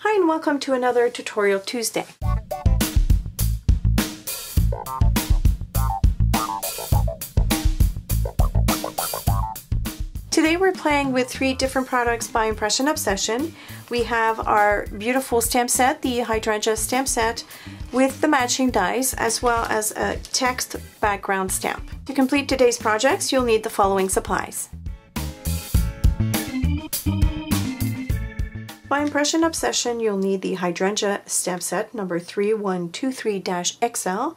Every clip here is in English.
Hi and welcome to another Tutorial Tuesday. Today we're playing with 3 different products by Impression Obsession. We have our beautiful stamp set, the hydrangea stamp set, with the matching dies, as well as a text background stamp. To complete today's projects, you'll need the following supplies. By Impression Obsession, you'll need the hydrangea stamp set number 3123-XL,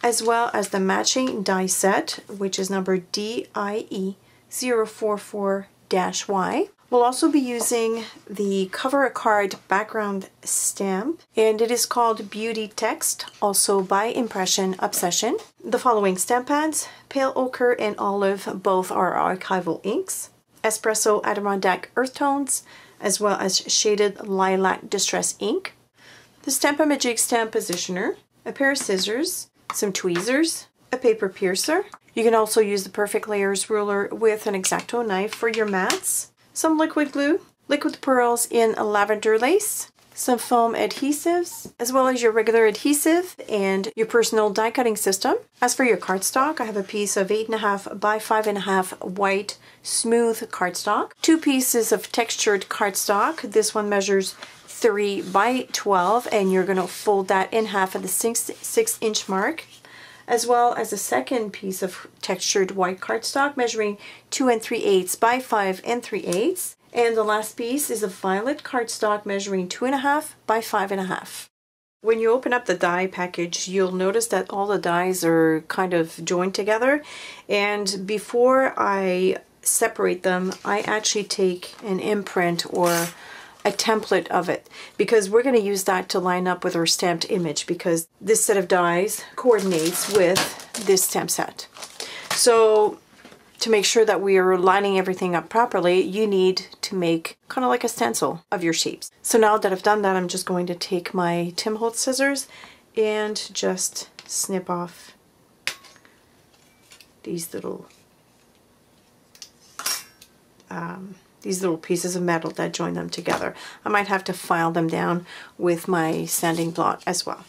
as well as the matching die set, which is number DIE044-Y. We'll also be using the Cover a Card background stamp, and it is called Beauty Text, also by Impression Obsession. The following stamp pads: Pale Ochre and Olive, both are archival inks, Espresso Adirondack Earth Tones, as well as Shaded Lilac Distress ink, the Stamp-A-Majig stamp positioner, a pair of scissors, some tweezers, a paper piercer. You can also use the Perfect Layers ruler with an X-Acto knife for your mats, some liquid glue, liquid pearls in lavender lace, some foam adhesives, as well as your regular adhesive and your personal die cutting system. As for your cardstock, I have a piece of 8.5 by 5.5 white smooth cardstock, 2 pieces of textured cardstock. This one measures 3 by 12, and you're going to fold that in half at the 6-inch mark, as well as a second piece of textured white cardstock measuring 2 3/8 by 5 3/8. And the last piece is a violet cardstock measuring 2.5 by 5.5. When you open up the die package, you'll notice that all the dies are kind of joined together. And before I separate them, I actually take an imprint or a template of it, because we're going to use that to line up with our stamped image, because this set of dies coordinates with this stamp set. So to make sure that we are lining everything up properly, you need to make kind of like a stencil of your shapes. So now that I've done that, I'm just going to take my Tim Holtz scissors and just snip off these little pieces of metal that join them together. I might have to file them down with my sanding block as well.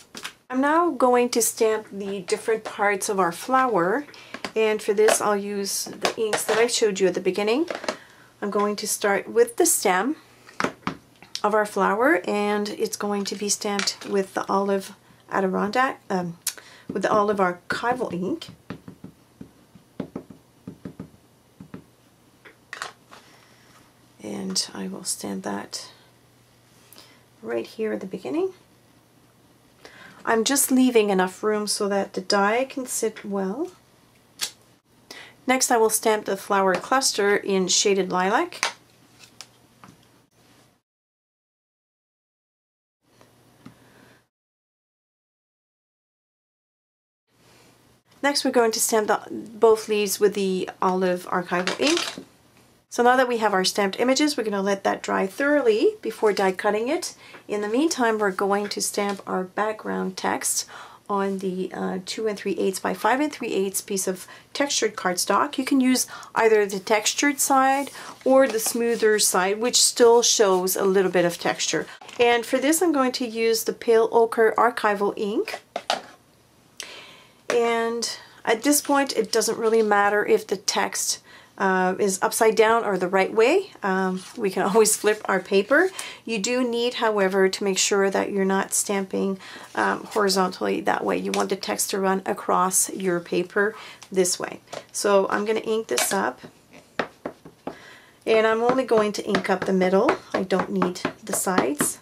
I'm now going to stamp the different parts of our flower, and for this I'll use the inks that I showed you at the beginning. I'm going to start with the stem of our flower, and it's going to be stamped with the Olive Adirondack, with the Olive Archival ink. And I will stamp that right here at the beginning. I'm just leaving enough room so that the die can sit well. Next, I will stamp the flower cluster in Shaded Lilac. Next, we're going to stamp both leaves with the Olive Archival ink. So now that we have our stamped images, we're going to let that dry thoroughly before die cutting it. In the meantime, we're going to stamp our background text on the 2 3/8 by 5 3/8 piece of textured cardstock. You can use either the textured side or the smoother side, which still shows a little bit of texture. And for this, I'm going to use the Pale Ochre Archival ink. And at this point, it doesn't really matter if the text is upside down or the right way. We can always flip our paper. You do need, however, to make sure that you're not stamping horizontally that way. You want the text to run across your paper this way. So I'm going to ink this up, and I'm only going to ink up the middle. I don't need the sides.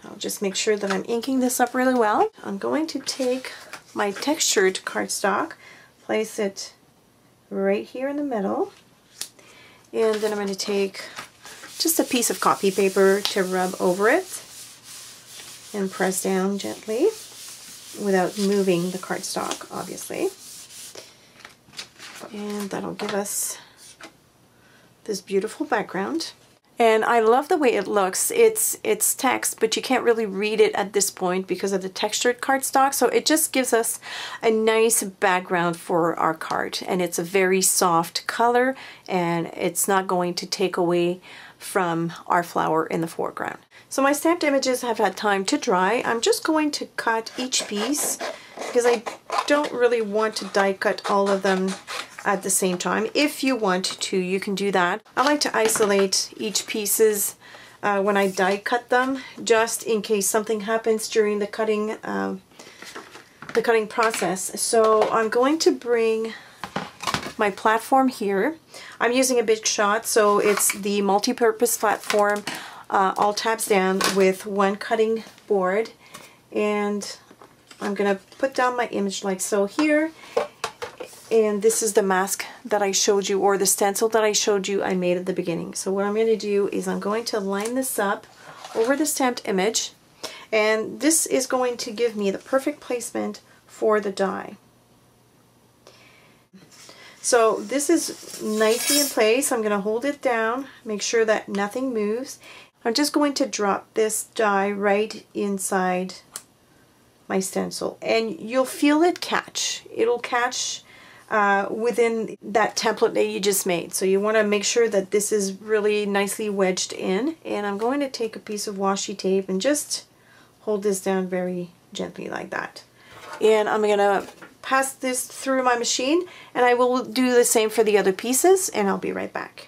I'll just make sure that I'm inking this up really well. I'm going to take my textured cardstock, place it right here in the middle, and then I'm going to take just a piece of copy paper to rub over it and press down gently without moving the cardstock, obviously. And that'll give us this beautiful background. And I love the way it looks. It's text, but you can't really read it at this point because of the textured cardstock. So it just gives us a nice background for our card. And it's a very soft color, and it's not going to take away from our flower in the foreground. So my stamped images have had time to dry. I'm just going to cut each piece because I don't really want to die cut all of them at the same time. If you want to, you can do that. I like to isolate each pieces when I die cut them, just in case something happens during the cutting process. So I'm going to bring my platform here. I'm using a big shot, so it's the multi-purpose platform, all tabs down with one cutting board, and I'm gonna put down my image like so here. And this is the mask that I showed you, or the stencil that I showed you I made at the beginning. So what I'm going to do is I'm going to line this up over the stamped image, and this is going to give me the perfect placement for the die. So this is nicely in place. I'm going to hold it down, make sure that nothing moves. I'm just going to drop this die right inside my stencil, and you'll feel it catch. It'll catch within that template that you just made. So you want to make sure that this is really nicely wedged in. And I'm going to take a piece of washi tape and just hold this down very gently like that. And I'm going to pass this through my machine, and I will do the same for the other pieces, and I'll be right back.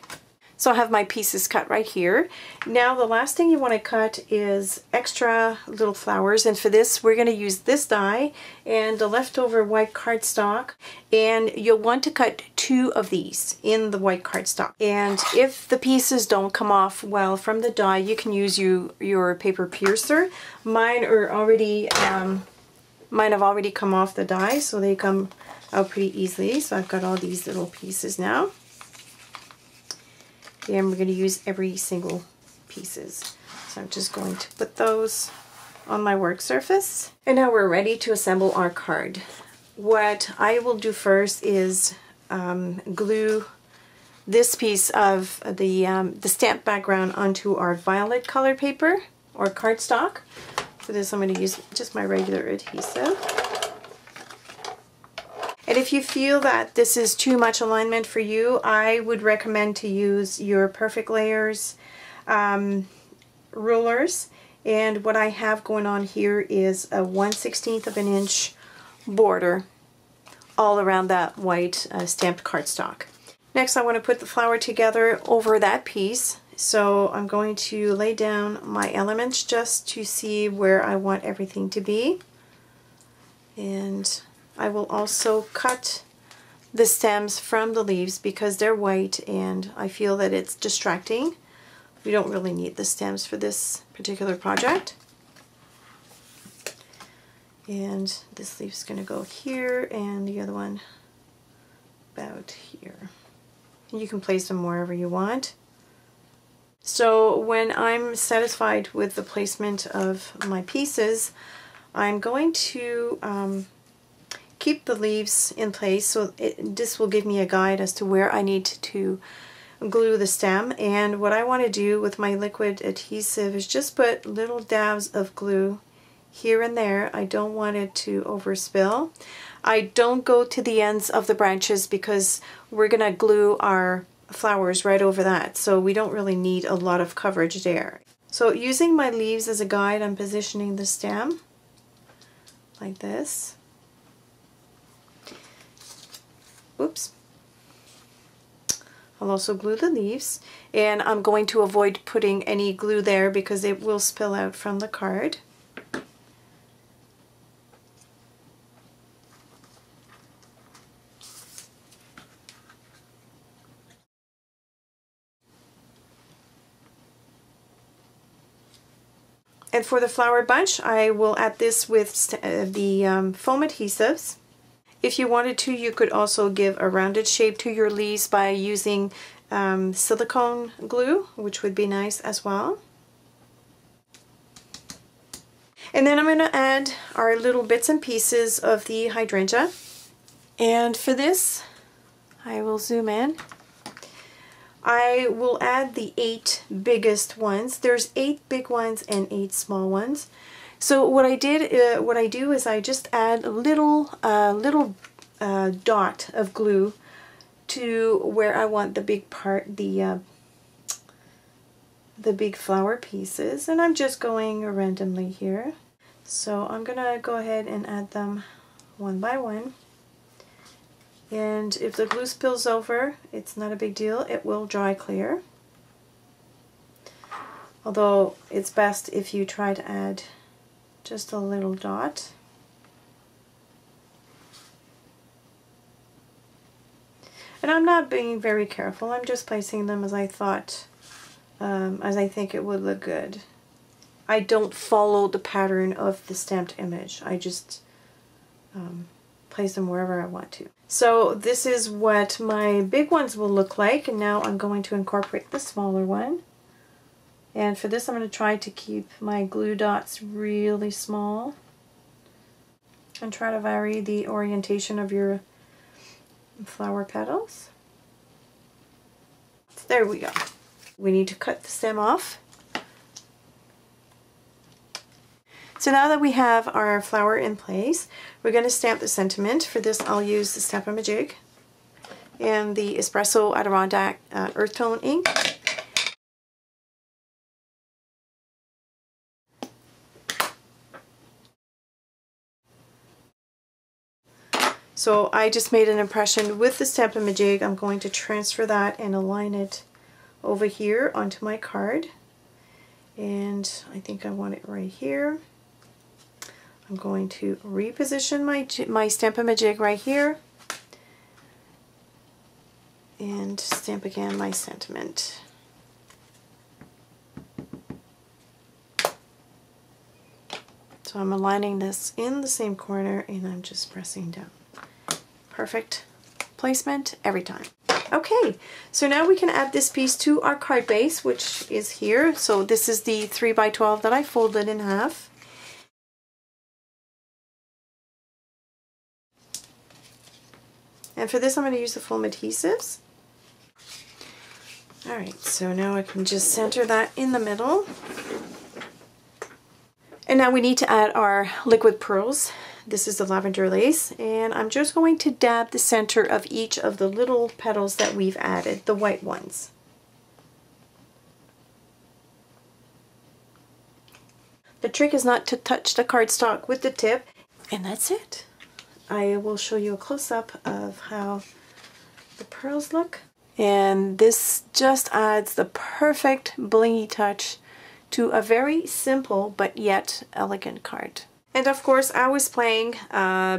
So I have my pieces cut right here. Now the last thing you want to cut is extra little flowers, and for this we're going to use this die and the leftover white cardstock, and you'll want to cut 2 of these in the white cardstock. And if the pieces don't come off well from the die, you can use your paper piercer. Mine have already come off the die, so they come out pretty easily. So I've got all these little pieces now. And we're going to use every single pieces. So I'm just going to put those on my work surface. And now we're ready to assemble our card. What I will do first is glue this piece of the stamped background onto our violet color paper or cardstock. For this I'm going to use just my regular adhesive. And if you feel that this is too much alignment for you, I would recommend to use your Perfect Layers rulers. And what I have going on here is a 1/16 of an inch border all around that white stamped cardstock. Next I want to put the flower together over that piece. So I'm going to lay down my elements just to see where I want everything to be. And I will also cut the stems from the leaves because they're white and I feel that it's distracting. We don't really need the stems for this particular project. And this leaf's going to go here and the other one about here. And you can place them wherever you want. So when I'm satisfied with the placement of my pieces, I'm going to keep the leaves in place, so this will give me a guide as to where I need to glue the stem. And what I want to do with my liquid adhesive is just put little dabs of glue here and there. I don't want it to overspill. I don't go to the ends of the branches because we're going to glue our flowers right over that, so we don't really need a lot of coverage there. So using my leaves as a guide, I'm positioning the stem like this. Oops. I'll also glue the leaves, and I'm going to avoid putting any glue there because it will spill out from the card. And for the flower bunch, I will add this with the foam adhesives. If you wanted to, you could also give a rounded shape to your leaves by using silicone glue, which would be nice as well. And then I'm going to add our little bits and pieces of the hydrangea. And for this, I will zoom in. I will add the 8 biggest ones. There's 8 big ones and 8 small ones. So what I do is I just add a little dot of glue to where I want the big part, the the big flower pieces, and I'm just going randomly here. So I'm gonna go ahead and add them one by one. And if the glue spills over, it's not a big deal, it will dry clear. Although it's best if you try to add just a little dot. And I'm not being very careful, I'm just placing them as I thought, as I think it would look good. I don't follow the pattern of the stamped image, I just place them wherever I want to. So this is what my big ones will look like, and now I'm going to incorporate the smaller one. And for this I'm going to try to keep my glue dots really small and try to vary the orientation of your flower petals. There we go. We need to cut the stem off. So now that we have our flower in place, we're going to stamp the sentiment. For this I'll use the Stamp-A-Majig and the Espresso Adirondack Earth Tone ink. So I just made an impression with the Stamp-A-Majig. I'm going to transfer that and align it over here onto my card. And I think I want it right here. I'm going to reposition my Stamp-A-Majig right here. And stamp again my sentiment. So I'm aligning this in the same corner and I'm just pressing down. Perfect placement every time. Okay, so now we can add this piece to our card base, which is here. So this is the 3x12 that I folded in half. And for this I'm going to use the foam adhesives. Alright, so now I can just center that in the middle. And now we need to add our liquid pearls. This is the lavender lace, and I'm just going to dab the center of each of the little petals that we've added, the white ones. The trick is not to touch the cardstock with the tip, and that's it. I will show you a close-up of how the pearls look. And this just adds the perfect blingy touch to a very simple but yet elegant card. And of course I was playing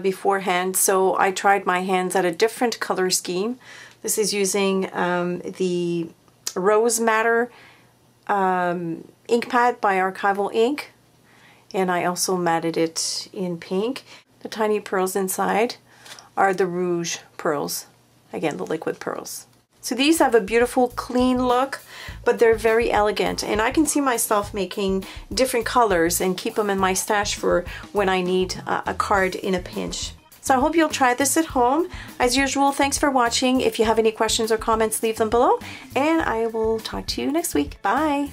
beforehand, so I tried my hands at a different color scheme. This is using the Rose Matter ink pad by Archival Ink, and I also matted it in pink. The tiny pearls inside are the rouge pearls, again the liquid pearls. So these have a beautiful clean look, but they're very elegant, and I can see myself making different colors and keep them in my stash for when I need a card in a pinch. So I hope you'll try this at home. As usual, thanks for watching. If you have any questions or comments, leave them below, and I will talk to you next week. Bye!